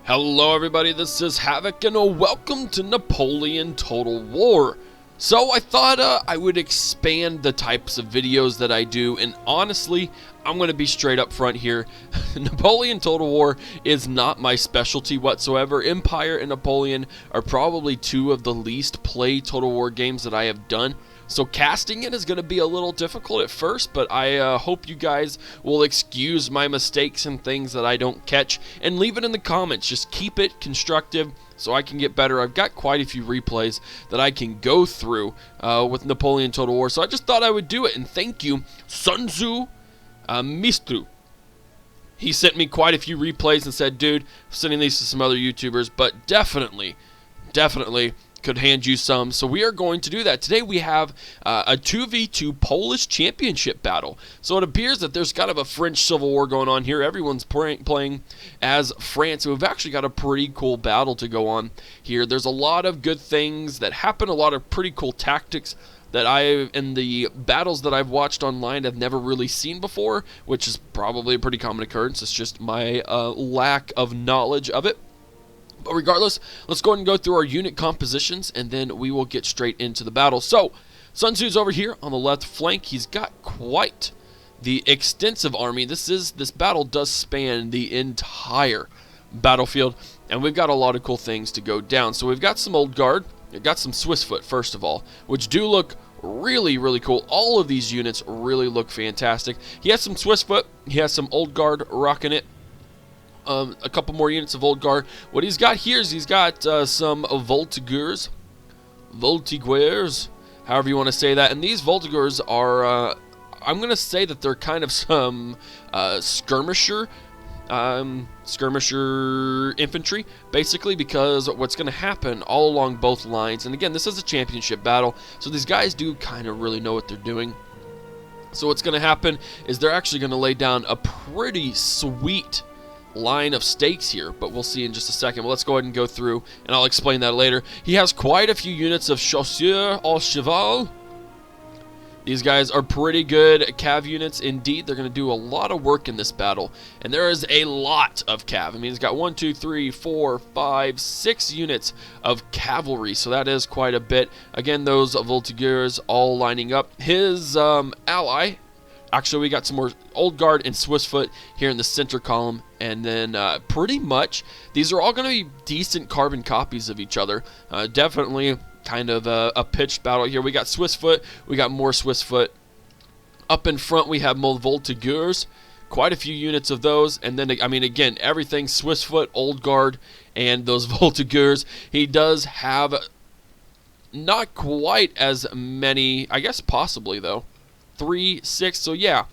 Hello everybody, this is Havoc and welcome to Napoleon Total War. So I thought I would expand the types of videos that I do, and honestly, I'm going to be straight up front here. Napoleon Total War is not my specialty whatsoever. Empire and Napoleon are probably two of the least played Total War games that I have done. So casting it is going to be a little difficult at first, but I hope you guys will excuse my mistakes and things that I don't catch, and leave it in the comments. Just keep it constructive so I can get better. I've got quite a few replays that I can go through with Napoleon Total War, so I just thought I would do it, and thank you, Suntzu Mistrzu. He sent me quite a few replays and said, dude, I'm sending these to some other YouTubers, but definitely could hand you some, so we are going to do that. Today we have a 2v2 Polish championship battle. So it appears that there's kind of a French civil war going on here. Everyone's playing as France. We've actually got a pretty cool battle to go on here. There's a lot of good things that happen, a lot of pretty cool tactics that in the battles that I've watched online, have never really seen before, which is probably a pretty common occurrence. It's just my lack of knowledge of it. But regardless, let's go ahead and go through our unit compositions, and then we will get straight into the battle. So, Sun Tzu's over here on the left flank. He's got quite the extensive army. This battle does span the entire battlefield, and we've got a lot of cool things to go down. So we've got some Old Guard. We've got some Swiss Foot, first of all, which do look really, really cool. All of these units really look fantastic. He has some Swiss Foot. He has some Old Guard rocking it. A couple more units of Old Guard. What he's got here is he's got some Voltigeurs, however you want to say that. And these Voltigeurs are, I'm going to say that they're kind of some skirmisher infantry, basically, because what's going to happen all along both lines, and again, this is a championship battle, so these guys do kind of really know what they're doing. So what's going to happen is they're actually going to lay down a pretty sweet line of stakes here, but we'll see in just a second. Well, let's go ahead and go through, and I'll explain that later. He has quite a few units of chasseurs au cheval. These guys are pretty good cav units indeed. They're going to do a lot of work in this battle, and there is a lot of cav. I mean, he's got 1, 2, 3, 4, 5, 6 units of cavalry, so that is quite a bit. Again, those Voltigeurs all lining up. His ally, actually, we got some more Old Guard and Swiss Foot here in the center column, and then pretty much these are all going to be decent carbon copies of each other. Definitely kind of a pitched battle here. We got Swiss Foot, we got more Swiss Foot. Up in front, we have more Voltigeurs, quite a few units of those, and then, I mean, again, everything Swiss Foot, Old Guard, and those Voltigeurs. He does have not quite as many, I guess possibly, though. 3, 6, so yeah,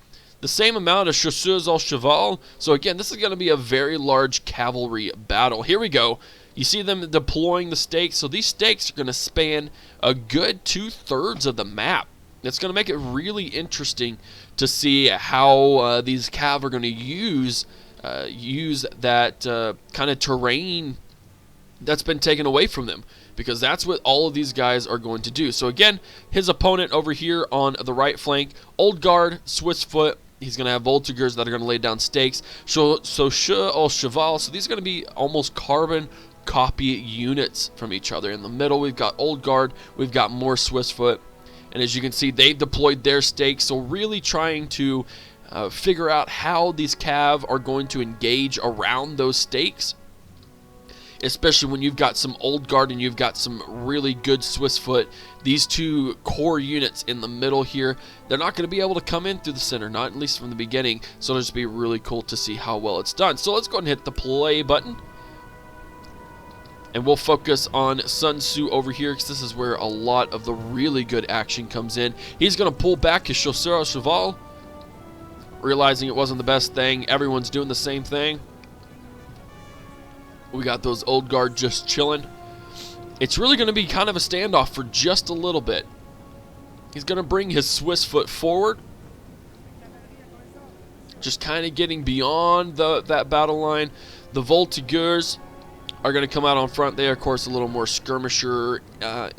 the same amount of chasseurs au cheval. So again, this is going to be a very large cavalry battle. Here we go. You see them deploying the stakes. So these stakes are going to span a good 2/3 of the map. It's going to make it really interesting to see how these cav are going to use that kind of terrain that's been taken away from them, because that's what all of these guys are going to do. So again, his opponent over here on the right flank, Old Guard, Swiss Foot. He's going to have Voltigeurs that are going to lay down stakes. So chasseurs au cheval. So these are going to be almost carbon copy units from each other. In the middle, we've got Old Guard. We've got more Swiss Foot. And as you can see, they've deployed their stakes. So really trying to figure out how these cav are going to engage around those stakes, especially when you've got some Old Guard and you've got some really good Swiss Foot. These two core units in the middle here, they're not going to be able to come in through the center, not at least from the beginning, so it'll just be really cool to see how well it's done. So let's go ahead and hit the play button, and we'll focus on Sun Tzu over here, because this is where a lot of the really good action comes in. He's going to pull back his chasseurs au cheval, realizing it wasn't the best thing. Everyone's doing the same thing. We got those Old Guard just chilling. It's really going to be kind of a standoff for just a little bit. He's going to bring his Swiss Foot forward, just kind of getting beyond that battle line. The Voltigeurs are going to come out on front. They are, of course, a little more skirmisher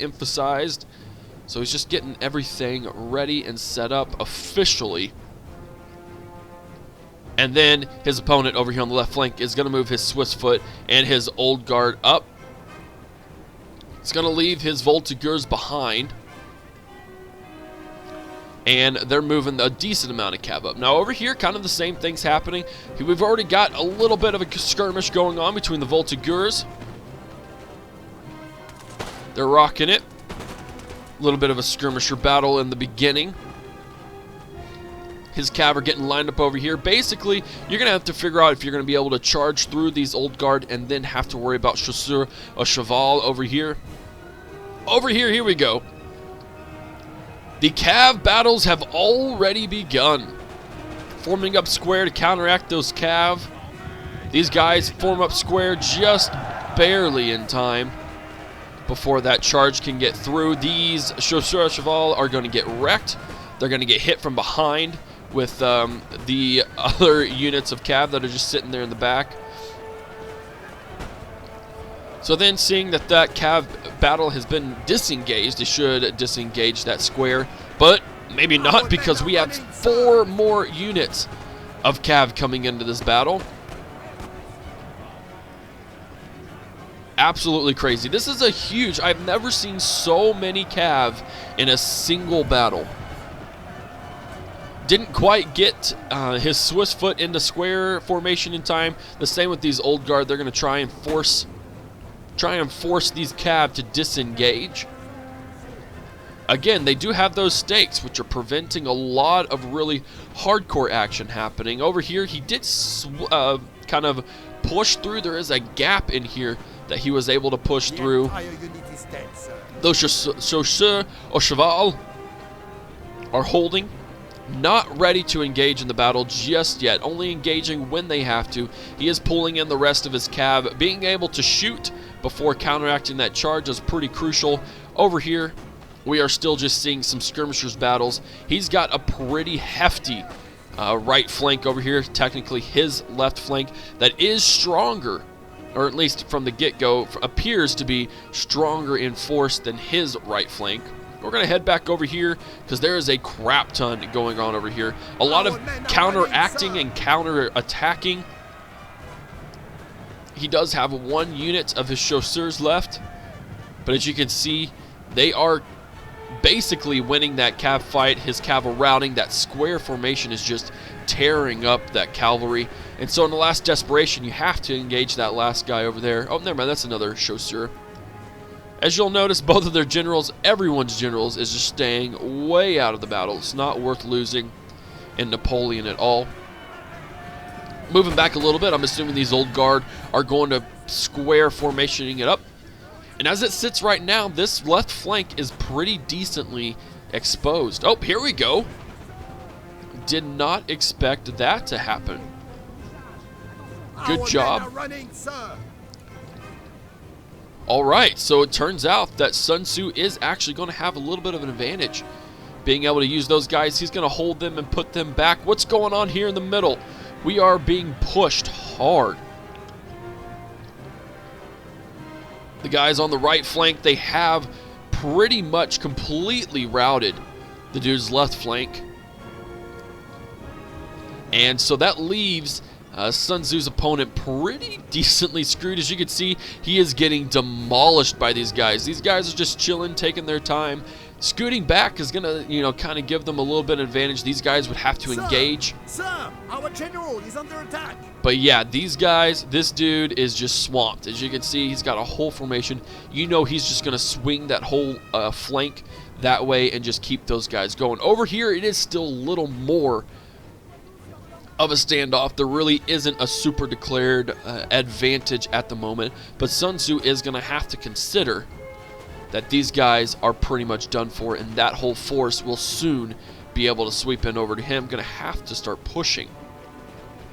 emphasized. So he's just getting everything ready and set up officially And then his opponent over here on the left flank is going to move his Swiss foot and his old guard up. It's going to leave his Voltigeurs behind. And they're moving a decent amount of cav up. Now over here, kind of the same thing's happening. We've already got a little bit of a skirmish going on between the Voltigeurs. They're rocking it. A little bit of a skirmisher battle in the beginning. His cav are getting lined up over here. Basically, you're going to have to figure out if you're going to be able to charge through these old guard and then have to worry about chasseur or cheval over here. Over here, here we go. The cav battles have already begun. Forming up square to counteract those cav. These guys form up square just barely in time before that charge can get through. These chasseur cheval are going to get wrecked. They're going to get hit from behind with the other units of cav that are just sitting there in the back. So then, seeing that that cav battle has been disengaged, they should disengage that square, but maybe not, because we have 4 more units of cav coming into this battle. Absolutely crazy. This is a huge, I've never seen so many cav in a single battle. Didn't quite get his Swiss foot into square formation in time. The same with these old guard. They're going to try and force these cav to disengage. Again, they do have those stakes, which are preventing a lot of really hardcore action happening. Over here, he did kind of push through. There is a gap in here that he was able to push through. Those chasseurs or cheval are holding. Not ready to engage in the battle just yet, only engaging when they have to. He is pulling in the rest of his cav. Being able to shoot before counteracting that charge is pretty crucial. Over here, we are still just seeing some skirmishers battles. He's got a pretty hefty right flank over here, technically his left flank, that is stronger, or at least from the get-go, appears to be stronger in force than his right flank. We're going to head back over here because there is a crap ton going on over here. A lot of counteracting and counter-attacking. He does have 1 unit of his chasseurs left, but as you can see, they are basically winning that cav fight. His cav are routing. That square formation is just tearing up that cavalry. And so in the last desperation, you have to engage that last guy over there. Oh, never mind, that's another chasseur. As you'll notice, both of their generals, everyone's generals, is just staying way out of the battle. It's not worth losing in Napoleon at all. Moving back a little bit, I'm assuming these old guard are going to square formationing it up. And as it sits right now, this left flank is pretty decently exposed. Oh, here we go. Did not expect that to happen. Good job. Alright, so it turns out that Sun Tzu is actually going to have a little bit of an advantage. Being able to use those guys, he's going to hold them and put them back. What's going on here in the middle? We are being pushed hard. The guys on the right flank, they have pretty much completely routed the dude's left flank. And so that leaves Sun Tzu's opponent pretty decently screwed. As you can see, he is getting demolished by these guys. These guys are just chilling, taking their time. Scooting back is going to, kind of give them a little bit of advantage. These guys would have to engage. Sir, our general is under attack. But yeah, these guys, this dude is just swamped. As you can see, he's got a whole formation. You know he's just going to swing that whole flank that way and just keep those guys going. Over here, it is still a little more of a standoff. There really isn't a super declared advantage at the moment, but Sun Tzu is going to have to consider that these guys are pretty much done for, and that whole force will soon be able to sweep in over to him. Going to have to start pushing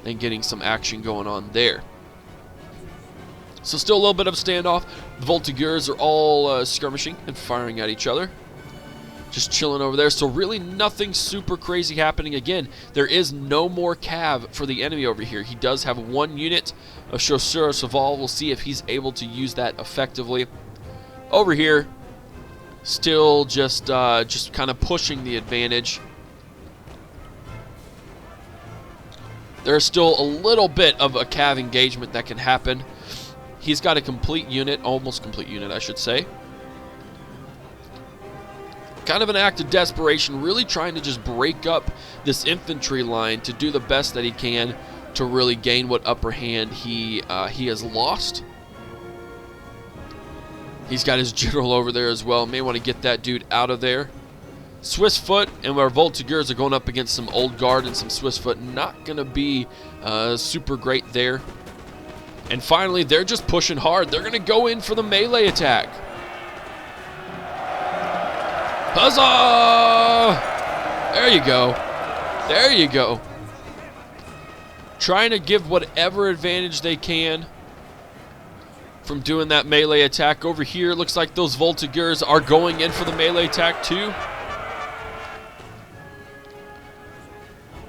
and getting some action going on there. So still a little bit of a standoff. The Voltigeurs are all skirmishing and firing at each other. Just chilling over there. So really nothing super crazy happening. Again, there is no more cav for the enemy over here. He does have 1 unit of chasseurs cheval. We'll see if he's able to use that effectively. Over here, still just kind of pushing the advantage. There's still a little bit of a cav engagement that can happen. He's got a complete unit, almost complete unit, I should say. Kind of an act of desperation, really trying to just break up this infantry line to do the best that he can to really gain what upper hand he has lost. He's got his general over there as well. May want to get that dude out of there. Swiss foot and our Voltigeurs are going up against some old guard and some Swiss foot. Not going to be super great there. And finally, they're just pushing hard. They're going to go in for the melee attack. Huzzah! There you go. There you go. Trying to give whatever advantage they can from doing that melee attack. Over here, looks like those Voltigeurs are going in for the melee attack too.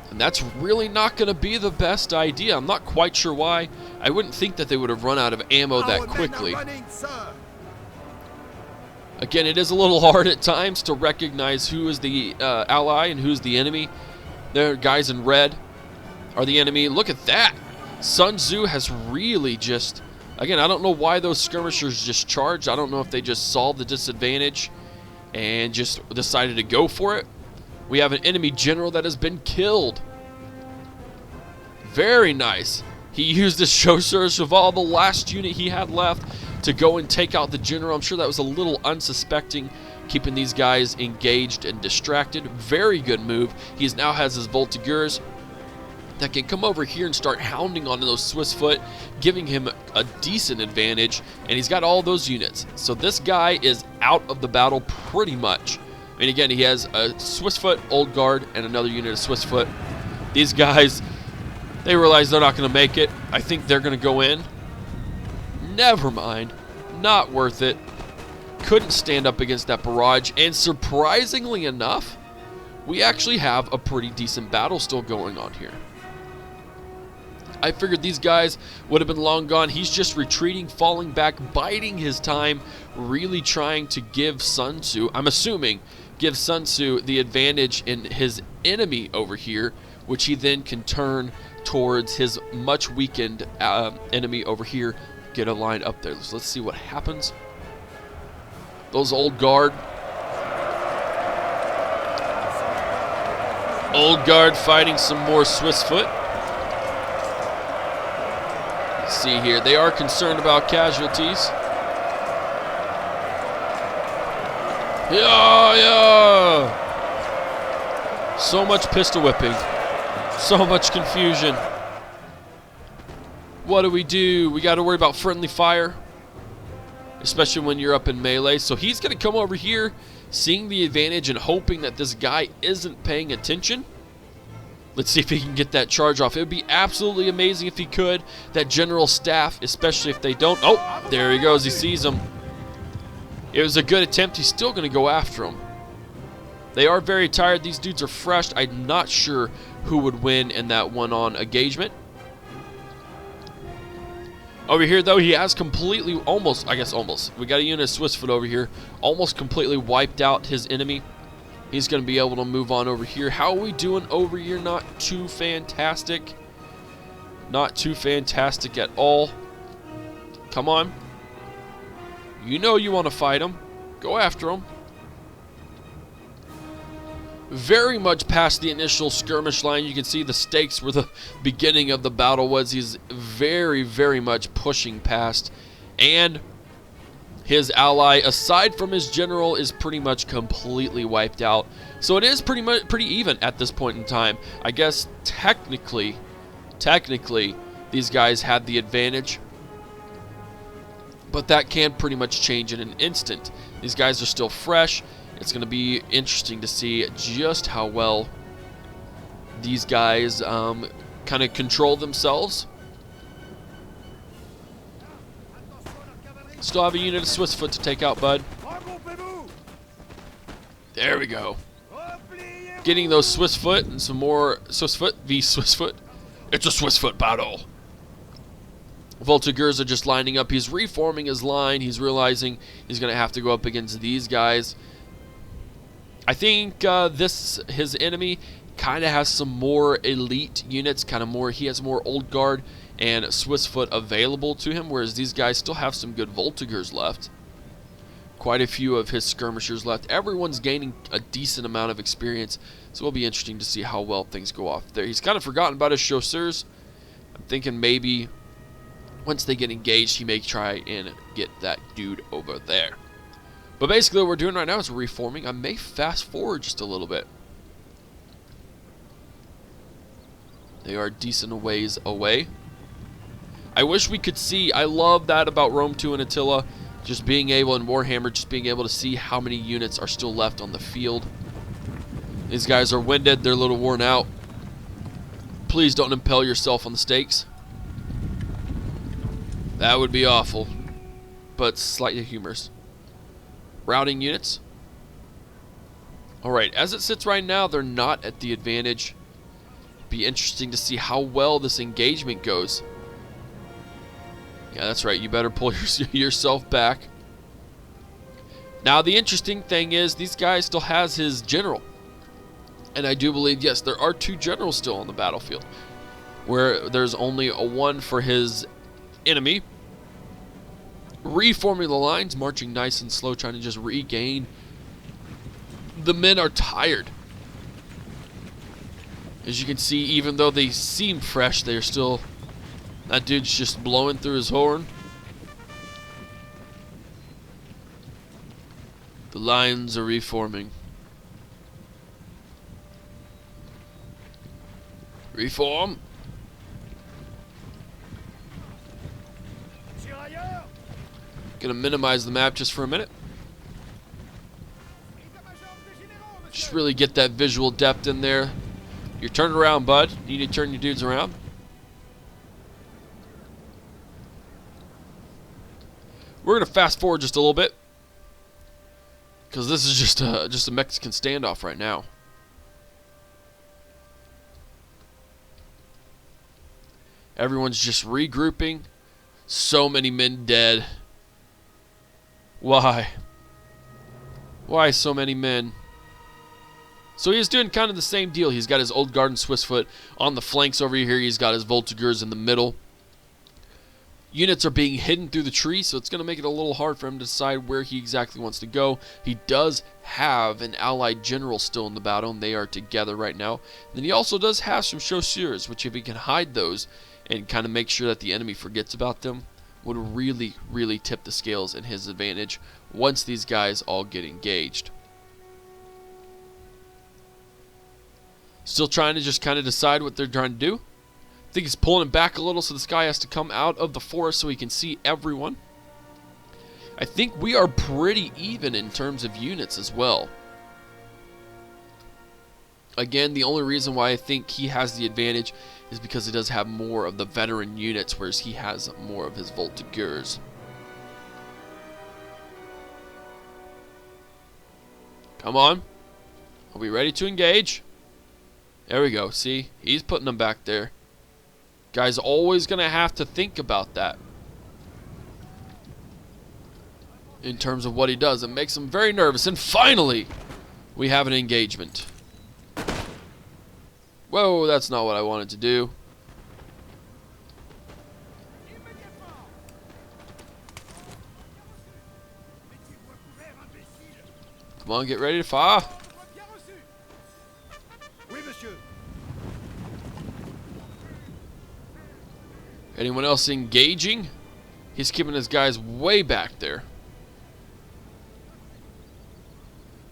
And that's really not going to be the best idea. I'm not quite sure why. I wouldn't think that they would have run out of ammo that quickly. Again, it is a little hard at times to recognize who is the ally and who's the enemy. There, guys in red are the enemy. Look at that. Suntzu has really just... Again, I don't know why those skirmishers just charged. I don't know if they just saw the disadvantage and just decided to go for it. We have an enemy general that has been killed. Very nice. He used the Chasseur Cheval, the last unit he had left, to go and take out the general. I'm sure that was a little unsuspecting, keeping these guys engaged and distracted. Very good move. He now has his Voltigeurs that can come over here and start hounding on those Swiss foot, giving him a decent advantage, and he's got all those units. So this guy is out of the battle pretty much. I mean, again, he has a Swiss foot, old guard, and another unit of Swiss foot. These guys, they realize they're not going to make it. I think they're going to go in. Never mind. Not worth it. Couldn't stand up against that barrage, and surprisingly enough, we actually have a pretty decent battle still going on here. I figured these guys would have been long gone. He's just retreating, falling back, biding his time, really trying to give Suntzu, I'm assuming, give Suntzu the advantage in his enemy over here, which he then can turn towards his much weakened enemy over here. Get a line up there. So let's see what happens. Those old guard. Old guard fighting some more Swiss foot. Let's see here. They are concerned about casualties. Yeah. So much pistol whipping. So much confusion. What do? We got to worry about friendly fire, especially when you're up in melee. So he's going to come over here, seeing the advantage and hoping that this guy isn't paying attention. Let's see if he can get that charge off. It would be absolutely amazing if he could. That general staff, especially if they don't. Oh, there he goes. He sees him. It was a good attempt. He's still going to go after him. They are very tired. These dudes are fresh. I'm not sure who would win in that one-on engagement. Over here, though, he has completely, almost, we got a unit of Swiss foot over here, almost completely wiped out his enemy. He's going to be able to move on over here. How are we doing over here? Not too fantastic. Not too fantastic at all. Come on. You know you want to fight him. Go after him. Very much past the initial skirmish line. You can see the stakes where the beginning of the battle was. He's very, very much pushing past. And his ally, aside from his general, is pretty much completely wiped out. So it is pretty even at this point in time. I guess technically, these guys had the advantage. But that can pretty much change in an instant. These guys are still fresh. It's going to be interesting to see just how well these guys kind of control themselves. Still have a unit of Swiss foot to take out, bud. There we go. Getting those Swiss foot and some more Swiss foot v Swiss foot. It's a Swiss foot battle. Voltigeurs are just lining up. He's reforming his line. He's realizing he's going to have to go up against these guys. I think his enemy kind of has some more elite units, he has more Old Guard and Swiss Foot available to him, whereas these guys still have some good Voltigeurs left. Quite a few of his skirmishers left. Everyone's gaining a decent amount of experience, so it'll be interesting to see how well things go off there. He's kind of forgotten about his chasseurs. I'm thinking maybe once they get engaged, he may try and get that dude over there. But basically what we're doing right now is reforming. I may fast forward just a little bit. They are decent ways away. I wish we could see, I love that about Rome 2 and Attila, just being able, and Warhammer, just being able to see how many units are still left on the field. These guys are winded, they're a little worn out. Please don't impale yourself on the stakes. That would be awful, but slightly humorous. Routing units. Alright, as it sits right now, they're not at the advantage. Be interesting to see how well this engagement goes. Yeah, that's right. You better pull yourself back. Now, the interesting thing is, these guys still has his general. And I do believe, yes, there are 2 generals still on the battlefield. Where there's only a 1 for his enemy. Reforming the lines, marching nice and slow, trying to just regain. The men are tired. As you can see, even though they seem fresh, they're still... That dude's just blowing through his horn. The lines are reforming. Reform. Gonna minimize the map just for a minute. Just really get that visual depth in there. You're turning around, bud. You need to turn your dudes around. We're gonna fast forward just a little bit, because this is just a Mexican standoff right now. Everyone's just regrouping. So many men dead. Why? Why so many men? So he's doing kind of the same deal. He's got his Old Guard and Swiss Foot on the flanks over here. He's got his Voltigeurs in the middle. Units are being hidden through the tree, so it's going to make it a little hard for him to decide where he exactly wants to go. He does have an allied general still in the battle, and they are together right now. And then he also does have some chasseurs, which if he can hide those and kind of make sure that the enemy forgets about them, would really, really tip the scales in his advantage once these guys all get engaged. Still trying to just kind of decide what they're trying to do. I think he's pulling it back a little so this guy has to come out of the forest so he can see everyone. I think we are pretty even in terms of units as well. Again, the only reason why I think he has the advantage is because he does have more of the veteran units, whereas he has more of his Voltigeurs. Come on. Are we ready to engage? There we go. See? He's putting them back there. Guy's always going to have to think about that in terms of what he does. It makes him very nervous. And finally, we have an engagement. Whoa, that's not what I wanted to do. Come on, get ready to fire. Anyone else engaging? He's keeping his guys way back there.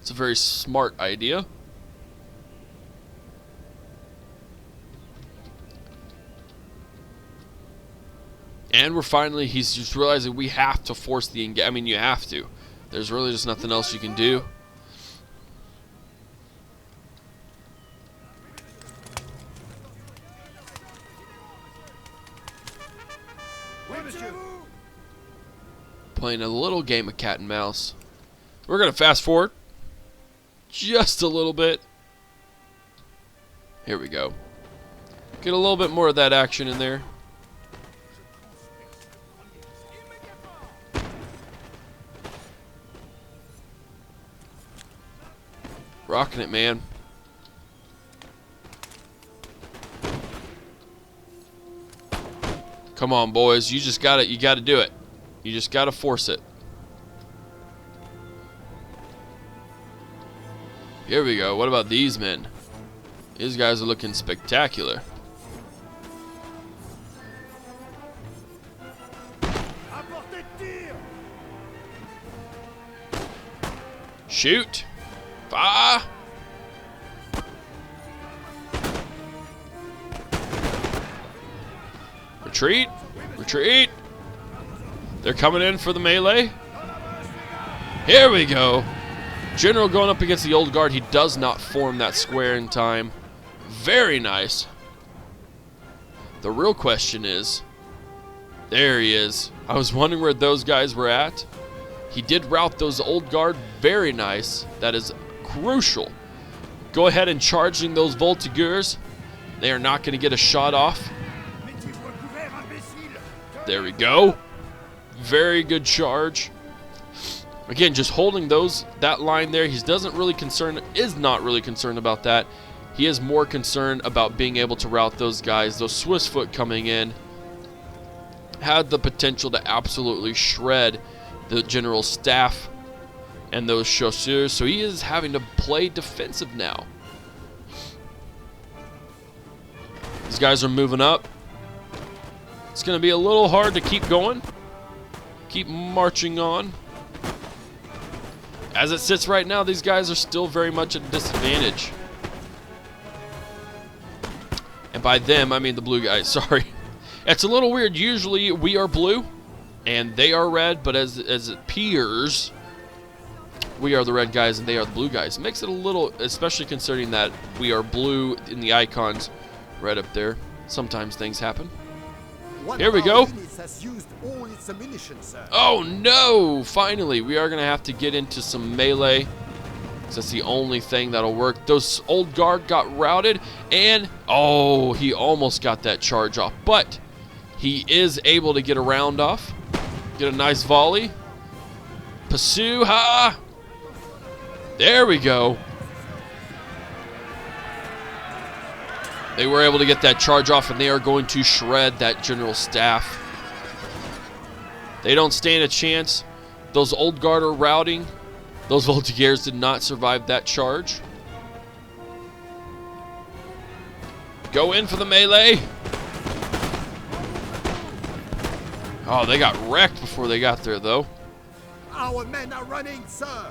It's a very smart idea. And we're finally, he's just realizing we have to force the engagement. I mean, you have to. There's really just nothing else you can do. Playing a little game of cat and mouse. We're going to fast forward just a little bit. Here we go. Get a little bit more of that action in there. Rocking it, man. Come on, boys. You just got it. You got to do it. You just got to force it. Here we go. What about these men? These guys are looking spectacular. Shoot. Fire. Retreat. Retreat. They're coming in for the melee. Here we go. General going up against the old guard. He does not form that square in time. Very nice. The real question is, there he is. I was wondering where those guys were at. He did rout those old guard. Very nice. That is crucial. Go ahead and charging those voltigeurs. They are not going to get a shot off. There we go. Very good charge. Again, just holding that line there. He is not really concerned about that. He is more concerned about being able to rout those guys. Those Swiss foot coming in had the potential to absolutely shred the general's staff and those chasseurs. So he is having to play defensive now. These guys are moving up. It's going to be a little hard to keep going. Keep marching on. As it sits right now, these guys are still very much at a disadvantage. And by them, I mean the blue guys. Sorry. It's a little weird. Usually we are blue and they are red, but as it appears, we are the red guys and they are the blue guys. It makes it a little, especially considering that we are blue in the icons right up there. Sometimes things happen. Here we go. Oh no! Finally, we are going to have to get into some melee. That's the only thing that'll work. Those old guard got routed, and oh, he almost got that charge off. But he is able to get a round off. Get a nice volley. Pursue, ha! There we go. They were able to get that charge off, and they are going to shred that general staff. They don't stand a chance. Those old guard are routing. Those voltigeurs did not survive that charge. Go in for the melee. Oh, they got wrecked before they got there, though. Our men are running, sir.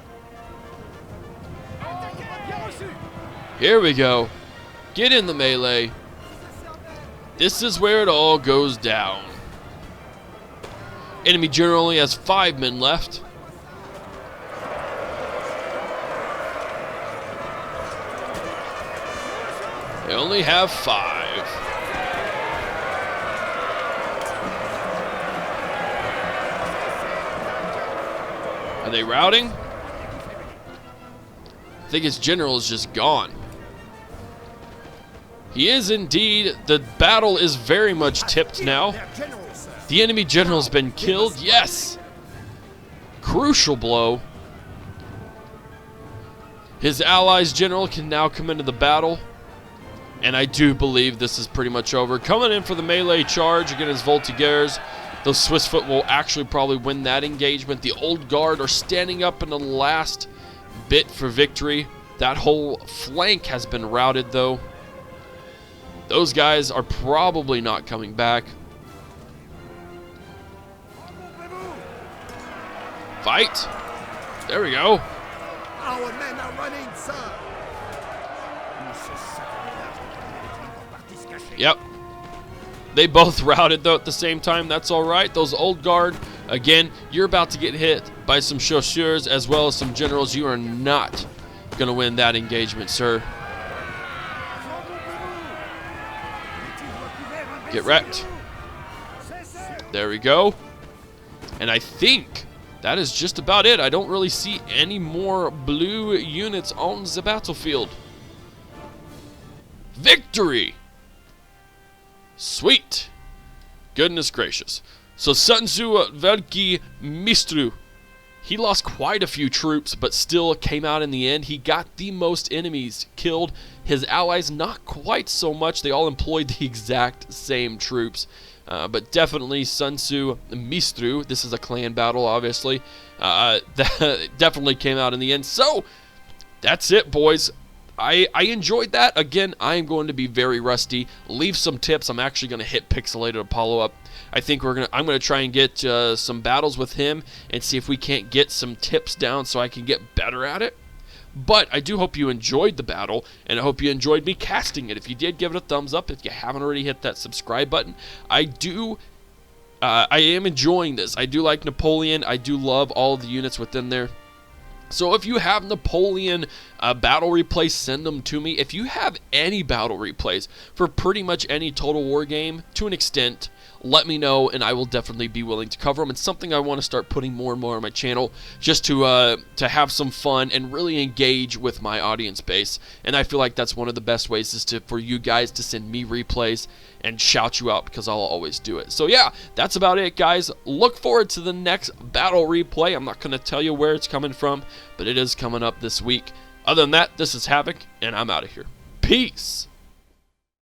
Here we go. Get in the melee. This is where it all goes down. Enemy general only has 5 men left. They only have 5. Are they routing? I think his general is just gone. He is indeed. The battle is very much tipped now. The enemy general has been killed. Yes. Crucial blow. His allies' general can now come into the battle. And I do believe this is pretty much over. Coming in for the melee charge against voltigeurs. Those Swiss foot will actually probably win that engagement. The old guard are standing up in the last bit for victory. That whole flank has been routed, though. Those guys are probably not coming back. Fight. There we go. Our men are running, sir. Yep. They both routed, though, at the same time. That's all right. Those old guard, again, you're about to get hit by some chasseurs as well as some generals. You are not going to win that engagement, sir. Get wrecked. There we go. And I think that is just about it. I don't really see any more blue units on the battlefield. Victory! Sweet. Goodness gracious. So Suntzu Mistrzu He lost quite a few troops, but still came out in the end. He got the most enemies killed. His allies, not quite so much. They all employed the exact same troops. But definitely Suntzu Mistrzu, this is a clan battle, obviously, that definitely came out in the end. So, that's it, boys. I enjoyed that. Again, I am going to be very rusty. Leave some tips. I'm actually going to hit Pixelated Apollo up. I think I'm going to try and get some battles with him and see if we can't get some tips down so I can get better at it. But I do hope you enjoyed the battle, and I hope you enjoyed me casting it. If you did, give it a thumbs up. If you haven't already, hit that subscribe button. I am enjoying this. I do like Napoleon. I do love all of the units within there. So if you have Napoleon battle replays, send them to me. If you have any battle replays for pretty much any Total War game, to an extent, let me know, and I will definitely be willing to cover them. It's something I want to start putting more and more on my channel, just to have some fun and really engage with my audience base. And I feel like that's one of the best ways is for you guys to send me replays and shout you out, because I'll always do it. So yeah, that's about it, guys. Look forward to the next battle replay. I'm not going to tell you where it's coming from, but it is coming up this week. Other than that, this is Havoc, and I'm out of here. Peace!